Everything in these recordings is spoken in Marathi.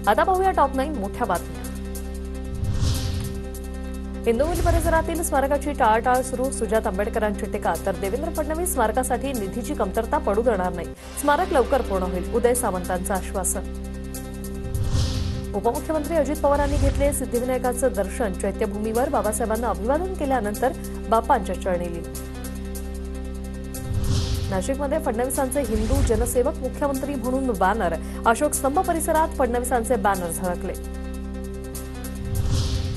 आता पाहूया टॉप 9 मोठ्या बातम्या। इंदू परिसरातील स्मारकाची टाळाटाळ सुरू, सुजात आंबेडकरांची टीका, तर देवेंद्र फडणवीस स्मारकासाठी निधीची कमतरता पडू देणार नाही, स्मारक लवकर पूर्ण होईल, उदय सामंतांचं आश्वासन। उपमुख्यमंत्री अजित पवारांनी घेतले सिद्धिविनायकाचं दर्शन, चैत्यभूमीवर बाबासाहेबांना अभिवादन केल्यानंतर बाप्पांच्या चरणी लीन। नाशिकमध्ये फडणवीसांचे हिंदू जनसेवक मुख्यमंत्री म्हणून बॅनर, अशोक स्तंभ परिसरात फडणवीसांचे बॅनर झळकले।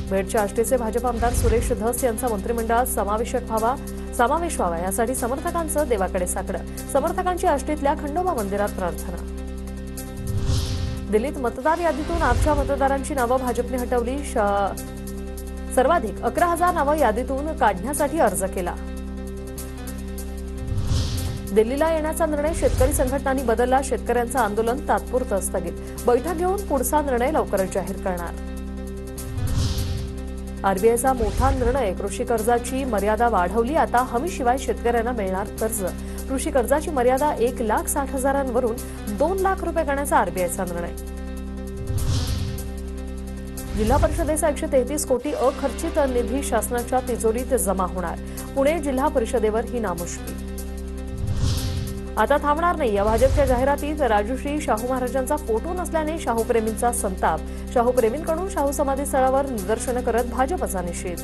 बीडच्या आष्टीचे भाजप आमदार सुरेश धस यांचा मंत्रिमंडळात समावेश व्हावा यासाठी समर्थकांचं देवाकडे साकडं, समर्थकांची आष्टीतल्या खंडोबा मंदिरात प्रार्थना। दिल्लीत मतदार यादीतून आपच्या मतदारांची नावं भाजपने हटवली, सर्वाधिक 11,000 नावं यादीतून काढण्यासाठी अर्ज केला। दिल्लीला येण्याचा निर्णय शेतकरी संघटनांनी बदलला, शेतकऱ्यांचं आंदोलन तात्पुरतं स्थगित, बैठक घेऊन पुढचा निर्णय लवकरच जाहीर करणार। आरबीआयचा मोठा निर्णय, कृषी कर्जाची मर्यादा वाढवली, आता हमीशिवाय शेतकऱ्यांना मिळणार कर्ज, कृषी कर्जाची मर्यादा 1,60,000वरून 2 लाख रुपये करण्याचा आरबीआयचा निर्णय। जिल्हा परिषदेचा 133 कोटी अखर्चित निधी शासनाच्या तिजोरीत जमा होणार, पुणे जिल्हा परिषदेवर ही नामुष्की। आता थांबणार नाही, या भाजपच्या जाहिरातीत राजश्री शाहू महाराजांचा फोटो नसल्याने शाहूप्रेमींचा संताप, शाहूप्रेमींकडून शाहू समाधी स्थळावर निदर्शनं करत भाजपचा निषेध।